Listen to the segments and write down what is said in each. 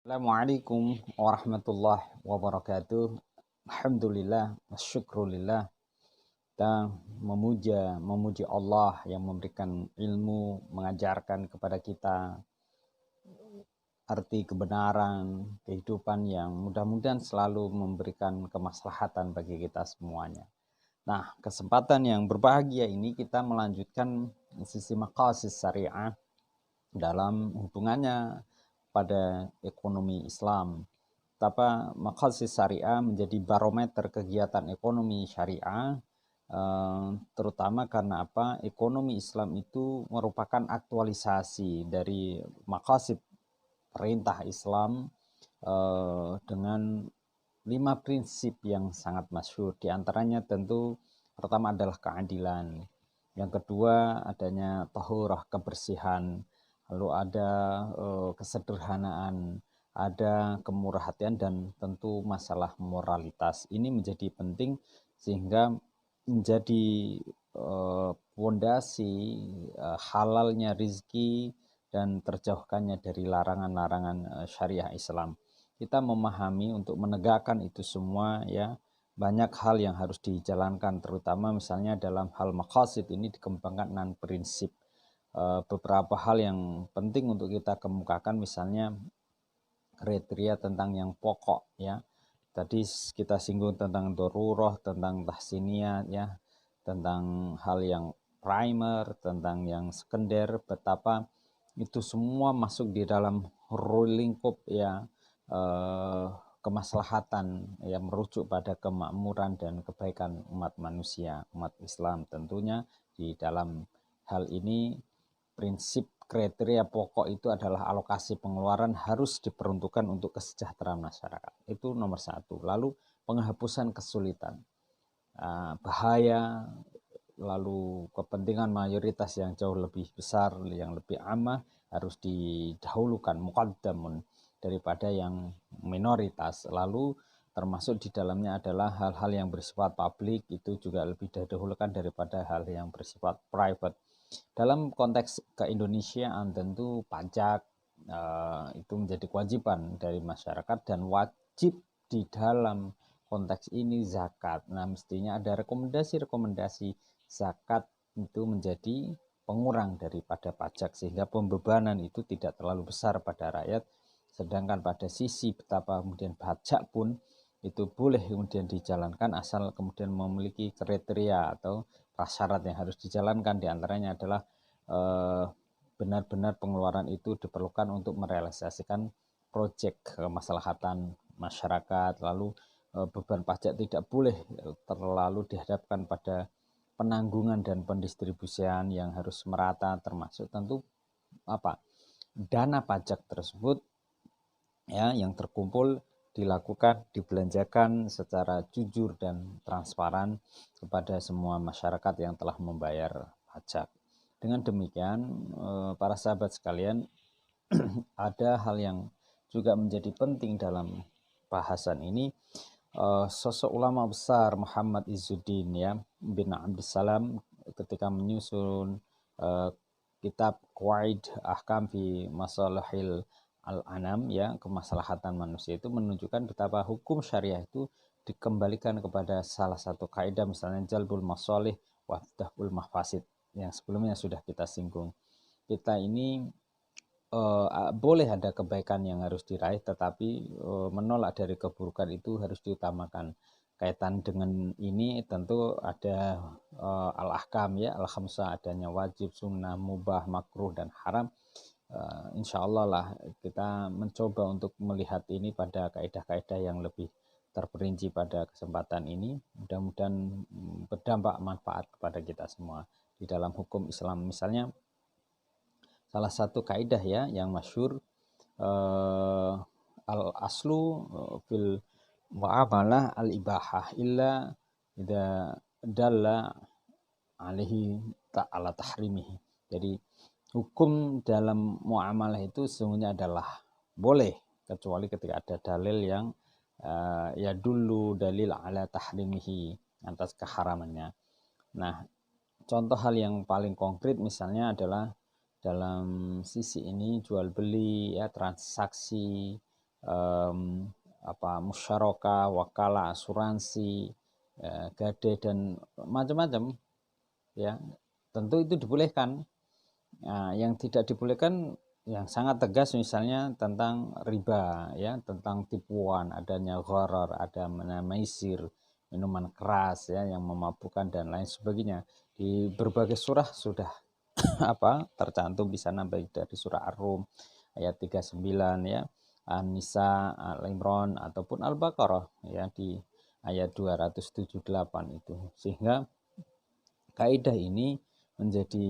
Assalamualaikum warahmatullahi wabarakatuh. Alhamdulillah, syukrulillah. Kita memuji Allah yang memberikan ilmu, mengajarkan kepada kita arti kebenaran, kehidupan yang mudah-mudahan selalu memberikan kemaslahatan bagi kita semuanya. Nah, kesempatan yang berbahagia ini kita melanjutkan sisi maqasid syariah dalam hubungannya pada ekonomi Islam. Betapa maqasid syariah menjadi barometer kegiatan ekonomi syariah, terutama karena apa? Ekonomi Islam itu merupakan aktualisasi dari maqasid perintah Islam dengan 5 prinsip yang sangat masyhur. Di antaranya tentu pertama adalah keadilan. Yang kedua adanya tahurah, kebersihan. Lalu ada kesederhanaan, ada kemurah hatian, dan tentu masalah moralitas. Ini menjadi penting sehingga menjadi fondasi halalnya rizki dan terjauhkannya dari larangan-larangan syariah Islam. Kita memahami untuk menegakkan itu semua, ya, banyak hal yang harus dijalankan, terutama misalnya dalam hal maqasid ini dikembangkan 6 prinsip. Beberapa hal yang penting untuk kita kemukakan, misalnya kriteria tentang yang pokok, ya. Tadi kita singgung tentang darurah, tentang tahsiniyah, ya, tentang hal yang primer, tentang yang sekunder, betapa itu semua masuk di dalam lingkup, ya, kemaslahatan yang merujuk pada kemakmuran dan kebaikan umat manusia, umat Islam. Tentunya di dalam hal ini prinsip kriteria pokok itu adalah alokasi pengeluaran harus diperuntukkan untuk kesejahteraan masyarakat. Itu nomor satu. Lalu penghapusan kesulitan, bahaya, lalu kepentingan mayoritas yang jauh lebih besar, yang lebih amah, harus didahulukan, muqaddamun, daripada yang minoritas. Lalu termasuk di dalamnya adalah hal-hal yang bersifat publik, itu juga lebih didahulukan daripada hal yang bersifat private. Dalam konteks keindonesiaan tentu pajak itu menjadi kewajiban dari masyarakat, dan wajib di dalam konteks ini zakat. Nah, mestinya ada rekomendasi zakat itu menjadi pengurang daripada pajak, sehingga pembebanan itu tidak terlalu besar pada rakyat. Sedangkan pada sisi betapa kemudian pajak pun itu boleh kemudian dijalankan asal kemudian memiliki kriteria atau prasyarat yang harus dijalankan. Diantaranya adalah benar-benar pengeluaran itu diperlukan untuk merealisasikan proyek kemaslahatan masyarakat. Lalu beban pajak tidak boleh terlalu dihadapkan pada penanggungan dan pendistribusian yang harus merata, termasuk tentu dana pajak tersebut, ya, yang terkumpul dilakukan, dibelanjakan secara jujur dan transparan kepada semua masyarakat yang telah membayar pajak. Dengan demikian, para sahabat sekalian, ada hal yang juga menjadi penting dalam bahasan ini. Sosok ulama besar Muhammad Izzuddin, ya, bin Abdussalam, ketika menyusun kitab Qawaid Ahkam fi Masalihil Al-Anam, ya, kemaslahatan manusia, itu menunjukkan betapa hukum syariah itu dikembalikan kepada salah satu kaidah, misalnya jalbul masalih wa daf'ul mafasid, yang sebelumnya sudah kita singgung. Kita ini boleh ada kebaikan yang harus diraih, tetapi menolak dari keburukan itu harus diutamakan. Kaitan dengan ini tentu ada al-ahkam, ya, al-khamsah, adanya wajib, sunnah, mubah, makruh, dan haram. Insya Allah lah kita mencoba untuk melihat ini pada kaidah-kaidah yang lebih terperinci pada kesempatan ini. Mudah-mudahan berdampak manfaat kepada kita semua di dalam hukum Islam. Misalnya salah satu kaidah, ya, yang masyhur, al aslu fil muamalah al ibahah illa idza dalla alaihi ta'ala tahrimihi. Jadi hukum dalam muamalah itu sesungguhnya adalah boleh, kecuali ketika ada dalil yang ya dulu dalil ala tahrimihi, atas keharamannya. Nah, contoh hal yang paling konkret misalnya adalah dalam sisi ini jual beli, ya, transaksi musyarakah, wakalah, asuransi, gade dan macam-macam ya. Tentu itu dibolehkan. Nah, yang tidak dibolehkan yang sangat tegas misalnya tentang riba ya, tentang tipuan, adanya gharar, ada maisir, minuman keras ya yang memabukkan dan lain sebagainya. Di berbagai surah sudah tercantum di sana, baik dari surah Ar-Rum ayat 39 ya, An-Nisa, Al-Imran ataupun Al-Baqarah ya di ayat 278 itu. Sehingga kaidah ini menjadi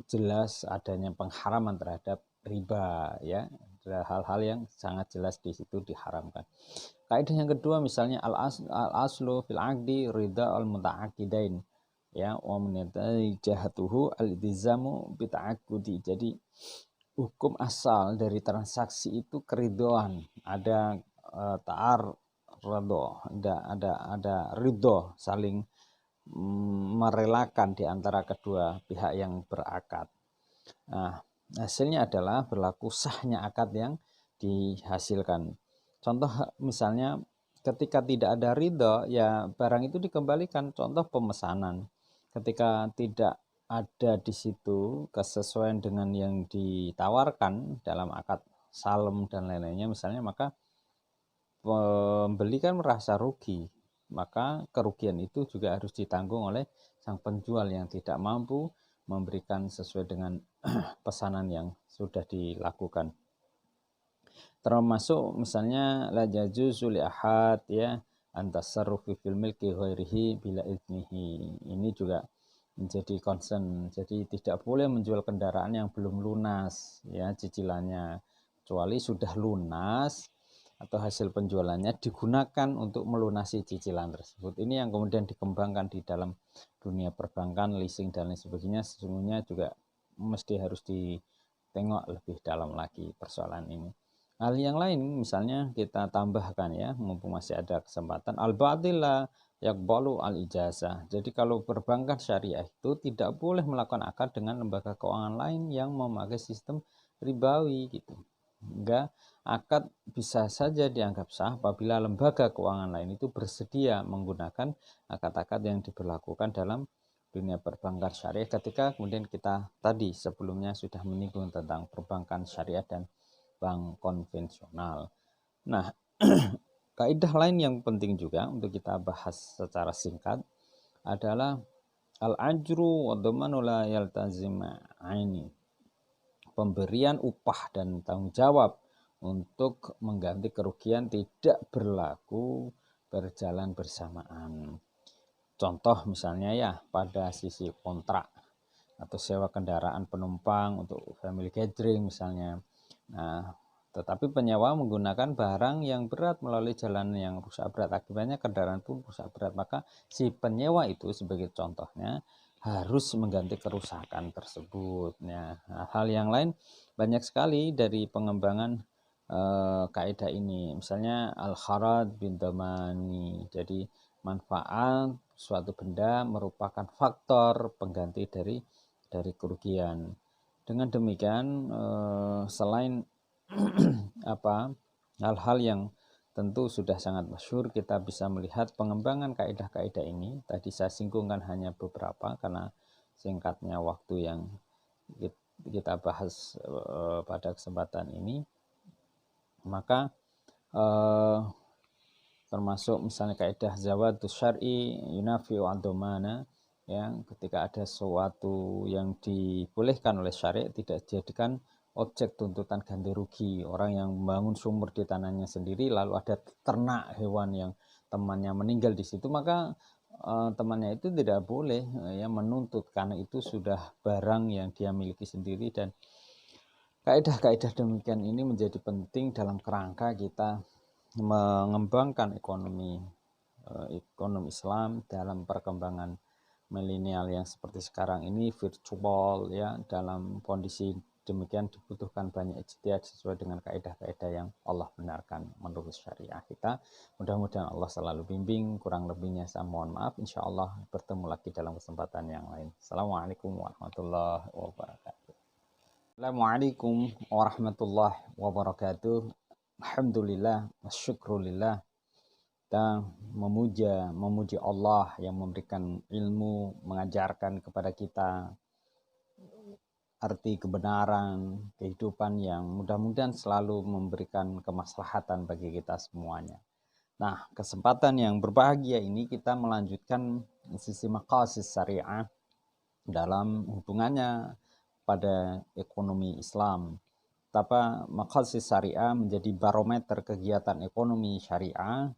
jelas adanya pengharaman terhadap riba ya, hal-hal yang sangat jelas di situ diharamkan. Kaidah yang kedua misalnya al-aslu fil aqdi ridha al muta'aqidain ya, wa munadai jahatuhu al-iltizamu bita'aqqudi. Jadi hukum asal dari transaksi itu keridhoan, ada ta'ar ridho, ada ridho, saling merelakan di antara kedua pihak yang berakad. Nah, hasilnya adalah berlaku sahnya akad yang dihasilkan. Contoh misalnya ketika tidak ada ridho ya barang itu dikembalikan. Contoh pemesanan, ketika tidak ada di situ kesesuaian dengan yang ditawarkan dalam akad salem dan lain-lainnya misalnya, maka pembeli kan merasa rugi, maka kerugian itu juga harus ditanggung oleh sang penjual yang tidak mampu memberikan sesuai dengan pesanan yang sudah dilakukan. Termasuk misalnya la jajuzu li ahad ya antasarrufi fil milki ghairihi bila idnihi. Ini juga menjadi concern. Jadi tidak boleh menjual kendaraan yang belum lunas ya cicilannya, kecuali sudah lunas atau hasil penjualannya digunakan untuk melunasi cicilan tersebut. Ini yang kemudian dikembangkan di dalam dunia perbankan, leasing dan lain sebagainya. Sesungguhnya juga mesti harus ditengok lebih dalam lagi persoalan ini. Hal yang lain misalnya kita tambahkan ya, mumpung masih ada kesempatan, al-batila yaqbalu al-ijazah. Jadi kalau perbankan syariah itu tidak boleh melakukan akad dengan lembaga keuangan lain yang memakai sistem ribawi gitu. Hingga akad bisa saja dianggap sah apabila lembaga keuangan lain itu bersedia menggunakan akad-akad yang diberlakukan dalam dunia perbankan syariah, ketika kemudian kita tadi sebelumnya sudah menyinggung tentang perbankan syariah dan bank konvensional. Nah, kaidah lain yang penting juga untuk kita bahas secara singkat adalah al-ajru wa dhamanu la yaltazim aini. Pemberian upah dan tanggung jawab untuk mengganti kerugian tidak berlaku berjalan bersamaan. Contoh misalnya ya pada sisi kontrak atau sewa kendaraan penumpang untuk family gathering misalnya. Nah, tetapi penyewa menggunakan barang yang berat melalui jalan yang rusak berat, akibatnya kendaraan pun rusak berat, maka si penyewa itu sebagai contohnya harus mengganti kerusakan tersebut. Nah, hal yang lain banyak sekali dari pengembangan kaidah ini. Misalnya al-kharad bin damani. Jadi manfaat suatu benda merupakan faktor pengganti dari kerugian. Dengan demikian selain hal-hal yang tentu sudah sangat masyhur, kita bisa melihat pengembangan kaidah-kaidah ini. Tadi saya singgungkan hanya beberapa karena singkatnya waktu yang kita bahas pada kesempatan ini. Maka termasuk misalnya kaidah zawadus syar'i yunafi wa domana ya, ketika ada sesuatu yang dibolehkan oleh syariat tidak dijadikan objek tuntutan ganti rugi. Orang yang membangun sumur di tanahnya sendiri lalu ada ternak hewan yang temannya meninggal di situ, maka temannya itu tidak boleh ya menuntut karena itu sudah barang yang dia miliki sendiri. Dan kaidah-kaidah demikian ini menjadi penting dalam kerangka kita mengembangkan ekonomi Islam dalam perkembangan milenial yang seperti sekarang ini virtual ya. Dalam kondisi demikian dibutuhkan banyak ijtihad sesuai dengan kaidah-kaidah yang Allah benarkan menurut syariah kita. Mudah-mudahan Allah selalu bimbing. Kurang lebihnya saya mohon maaf. Insya Allah bertemu lagi dalam kesempatan yang lain. Assalamualaikum warahmatullahi wabarakatuh. Assalamualaikum warahmatullahi wabarakatuh. Alhamdulillah, wasyukrulillah. Kita memuji Allah yang memberikan ilmu, mengajarkan kepada kita arti kebenaran, kehidupan yang mudah-mudahan selalu memberikan kemaslahatan bagi kita semuanya. Nah, kesempatan yang berbahagia ini kita melanjutkan sisi maqasid syariah dalam hubungannya pada ekonomi Islam. Betapa maqasid syariah menjadi barometer kegiatan ekonomi syariah,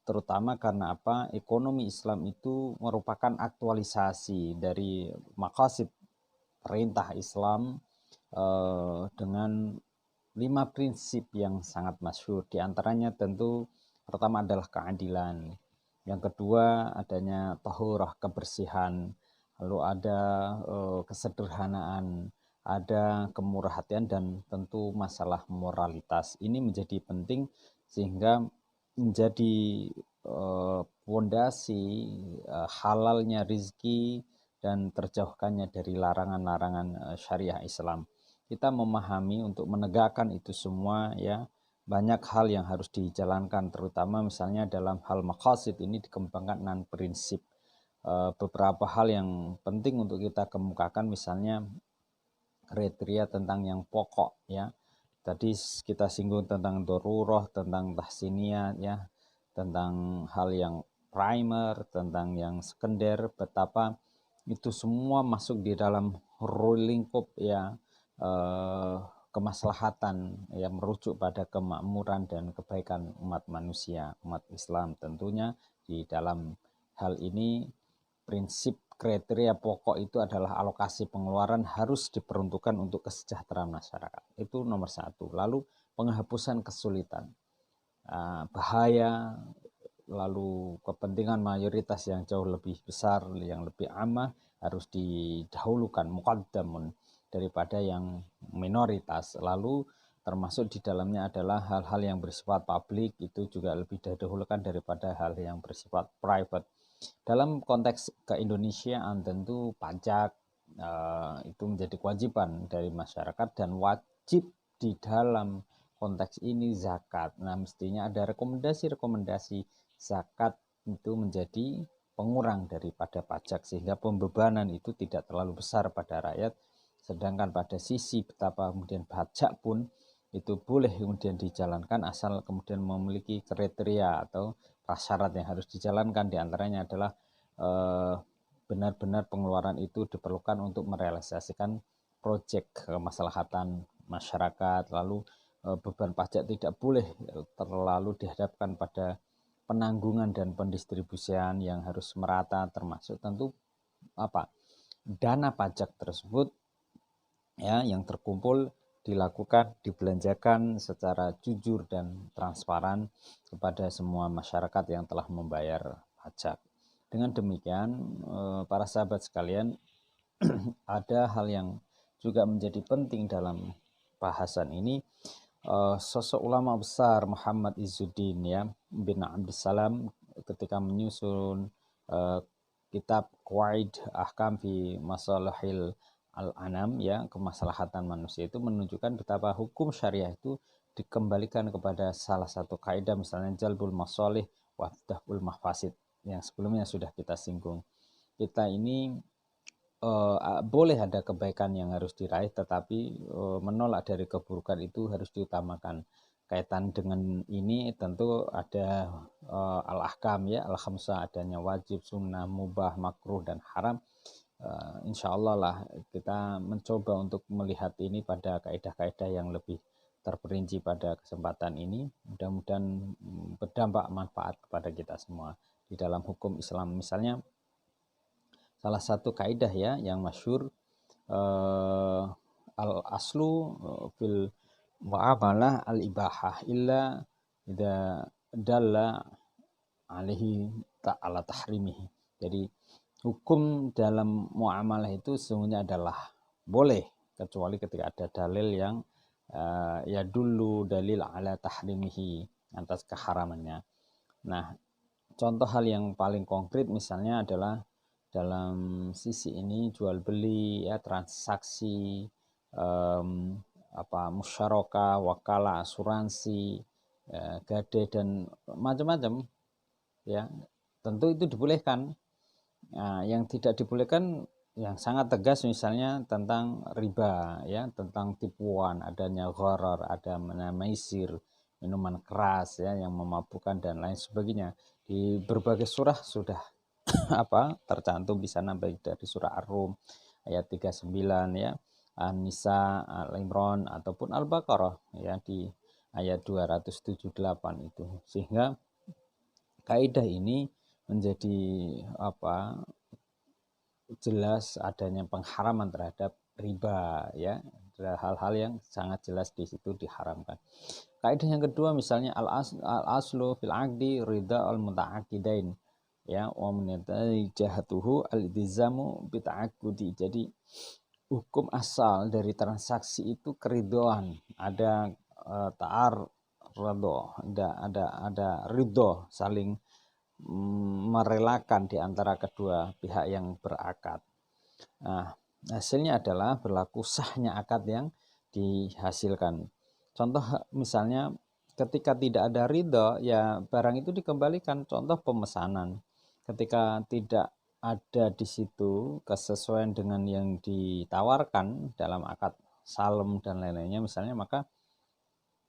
terutama karena apa? Ekonomi Islam itu merupakan aktualisasi dari maqasid perintah Islam dengan 5 prinsip yang sangat masyhur. Di antaranya tentu pertama adalah keadilan. Yang kedua adanya tahurah, kebersihan. Lalu ada kesederhanaan, ada kemurah hatian, dan tentu masalah moralitas. Ini menjadi penting sehingga menjadi pondasi halalnya rizki dan terjauhkannya dari larangan-larangan syariah Islam. Kita memahami untuk menegakkan itu semua, ya, banyak hal yang harus dijalankan, terutama misalnya dalam hal maqasid ini dikembangkan 6 prinsip. Beberapa hal yang penting untuk kita kemukakan, misalnya kriteria tentang yang pokok, ya. Tadi kita singgung tentang darurah, tentang tahsiniyah, ya, tentang hal yang primer, tentang yang sekunder, betapa itu semua masuk di dalam lingkup, ya, kemaslahatan yang merujuk pada kemakmuran dan kebaikan umat manusia, umat Islam. Tentunya di dalam hal ini prinsip kriteria pokok itu adalah alokasi pengeluaran harus diperuntukkan untuk kesejahteraan masyarakat. Itu nomor 1. Lalu penghapusan kesulitan, bahaya, lalu kepentingan mayoritas yang jauh lebih besar, yang lebih ammah harus didahulukan, muqaddamun, daripada yang minoritas. Lalu termasuk di dalamnya adalah hal-hal yang bersifat publik, itu juga lebih didahulukan daripada hal yang bersifat private. Dalam konteks keindonesiaan tentu pajak itu menjadi kewajiban dari masyarakat, dan wajib di dalam konteks ini zakat. Nah, mestinya ada rekomendasi-rekomendasi zakat itu menjadi pengurang daripada pajak, sehingga pembebanan itu tidak terlalu besar pada rakyat. Sedangkan pada sisi betapa kemudian pajak pun itu boleh kemudian dijalankan asal kemudian memiliki kriteria atau prasyarat yang harus dijalankan. Diantaranya adalah benar-benar pengeluaran itu diperlukan untuk merealisasikan proyek kemaslahatan masyarakat. Lalu beban pajak tidak boleh terlalu dihadapkan pada penanggungan dan pendistribusian yang harus merata, termasuk tentu dana pajak tersebut, ya, yang terkumpul dilakukan, dibelanjakan secara jujur dan transparan kepada semua masyarakat yang telah membayar pajak. Dengan demikian, para sahabat sekalian, ada hal yang juga menjadi penting dalam bahasan ini. Sosok ulama besar Muhammad Izzuddin, ya, bin Abdussalam, ketika menyusun kitab Qawaid Ahkam fi Masalahil Al-Anam, ya, kemaslahatan manusia, itu menunjukkan betapa hukum syariah itu dikembalikan kepada salah satu kaidah, misalnya jalbul masalih wa daf'ul mafasid, yang sebelumnya sudah kita singgung. Kita ini boleh ada kebaikan yang harus diraih, tetapi menolak dari keburukan itu harus diutamakan. Kaitan dengan ini tentu ada al-ahkam, ya, al-khamsah, adanya wajib, sunnah, mubah, makruh, dan haram. Insya Allah lah kita mencoba untuk melihat ini pada kaidah-kaidah yang lebih terperinci pada kesempatan ini. Mudah-mudahan berdampak manfaat kepada kita semua di dalam hukum Islam. Misalnya salah satu kaidah, ya, yang masyhur, al-aslu fil muamalah al-ibahah illa idza dalla alaihi ta'ala tahrimihi. Jadi hukum dalam muamalah itu sesungguhnya adalah boleh, kecuali ketika ada dalil yang ya dulu dalil ala tahrimihi, atas keharamannya. Nah, contoh hal yang paling konkret misalnya adalah dalam sisi ini jual beli, ya, transaksi musyarakah, wakalah, asuransi, gade dan macam-macam ya. Tentu itu dibolehkan. Nah, yang tidak dibolehkan yang sangat tegas misalnya tentang riba ya, tentang tipuan, adanya gharar, ada maisir, minuman keras ya yang memabukkan dan lain sebagainya. Di berbagai surah sudah tercantum di sana, baik dari surah Ar-Rum ayat 39 ya, An-Nisa, Al-Imran ataupun Al-Baqarah ya di ayat 278 itu. Sehingga kaidah ini menjadi jelas adanya pengharaman terhadap riba ya, ada hal-hal yang sangat jelas di situ diharamkan. Kaidah yang kedua misalnya al-aslu fil aqdi ridha al muta'aqidain ya, wa munatai jahatuhu al-iltizamu bi ta'aqqudi. Jadi hukum asal dari transaksi itu keridhoan, ada ta'ar ridho, ada ridho, saling merelakan di antara kedua pihak yang berakad. Nah, hasilnya adalah berlaku sahnya akad yang dihasilkan. Contoh misalnya ketika tidak ada ridho ya barang itu dikembalikan. Contoh pemesanan, ketika tidak ada di situ kesesuaian dengan yang ditawarkan dalam akad salem dan lain-lainnya misalnya, maka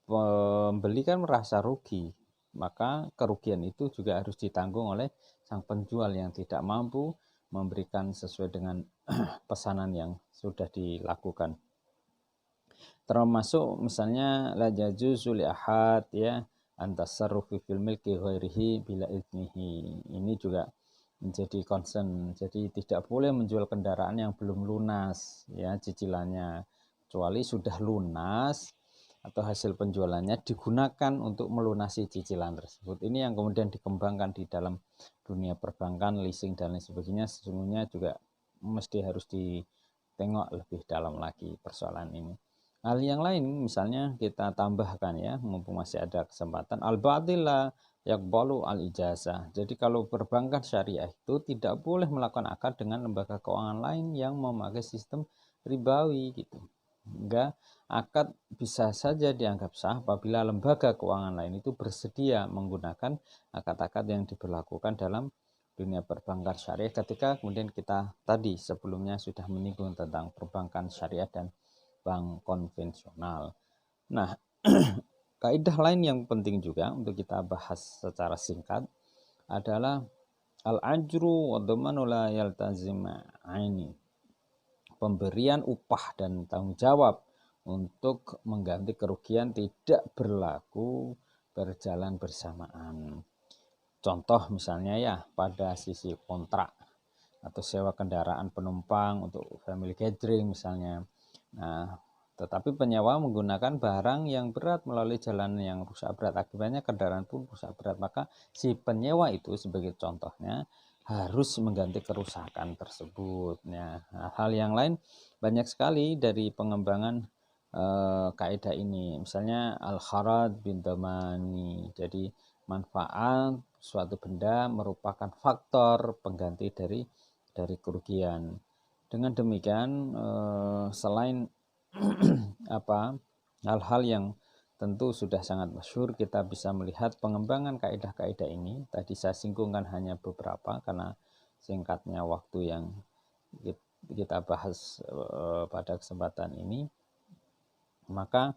pembeli kan merasa rugi, maka kerugian itu juga harus ditanggung oleh sang penjual yang tidak mampu memberikan sesuai dengan pesanan yang sudah dilakukan. Termasuk misalnya la jajuzu li ahad ya antasarrufi fil milki ghairihi bila idnihi. Ini juga menjadi concern. Jadi tidak boleh menjual kendaraan yang belum lunas ya cicilannya, kecuali sudah lunas atau hasil penjualannya digunakan untuk melunasi cicilan tersebut. Ini yang kemudian dikembangkan di dalam dunia perbankan, leasing dan lain sebagainya. Sesungguhnya juga mesti harus ditengok lebih dalam lagi persoalan ini. Hal yang lain misalnya kita tambahkan ya, mumpung masih ada kesempatan, al-batila yaqbalu al-ijazah. Jadi kalau perbankan syariah itu tidak boleh melakukan akad dengan lembaga keuangan lain yang memakai sistem ribawi gitu. Hingga akad bisa saja dianggap sah apabila lembaga keuangan lain itu bersedia menggunakan akad-akad yang diberlakukan dalam dunia perbankan syariah, ketika kemudian kita tadi sebelumnya sudah menyinggung tentang perbankan syariah dan bank konvensional. Nah, kaidah lain yang penting juga untuk kita bahas secara singkat adalah al-ajru wa dhamanu la yaltazima aini. Pemberian upah dan tanggung jawab untuk mengganti kerugian tidak berlaku berjalan bersamaan. Contoh misalnya ya pada sisi kontrak atau sewa kendaraan penumpang untuk family gathering misalnya. Nah, tetapi penyewa menggunakan barang yang berat melalui jalan yang rusak berat, akibatnya kendaraan pun rusak berat, maka si penyewa itu sebagai contohnya harus mengganti kerusakan tersebut. Nah, hal yang lain banyak sekali dari pengembangan kaidah ini. Misalnya al-kharad bin damani. Jadi manfaat suatu benda merupakan faktor pengganti dari kerugian. Dengan demikian selain hal-hal yang tentu sudah sangat masyhur, kita bisa melihat pengembangan kaidah-kaidah ini. Tadi saya singgungkan hanya beberapa karena singkatnya waktu yang kita bahas pada kesempatan ini. Maka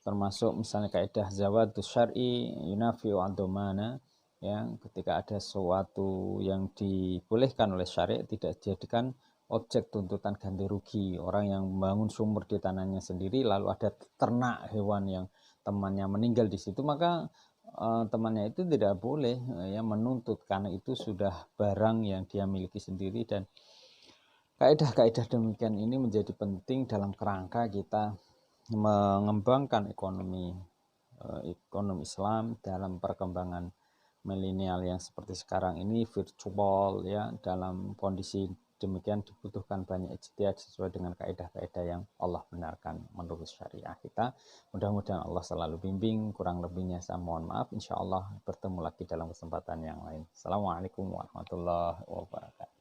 termasuk misalnya kaidah zawadus syar'i yunafi'u ad-dhamana ya, ketika ada sesuatu yang dibolehkan oleh syariat tidak dijadikan objek tuntutan ganti rugi. Orang yang membangun sumur di tanahnya sendiri lalu ada ternak hewan yang temannya meninggal di situ, maka temannya itu tidak boleh ya menuntut karena itu sudah barang yang dia miliki sendiri. Dan kaidah-kaidah demikian ini menjadi penting dalam kerangka kita mengembangkan ekonomi Islam dalam perkembangan milenial yang seperti sekarang ini virtual ya. Dalam kondisi demikian dibutuhkan banyak ijtihad sesuai dengan kaidah-kaidah yang Allah benarkan menurut syariah kita. Mudah-mudahan Allah selalu bimbing. Kurang lebihnya saya mohon maaf. Insya Allah bertemu lagi dalam kesempatan yang lain. Assalamualaikum warahmatullahi wabarakatuh.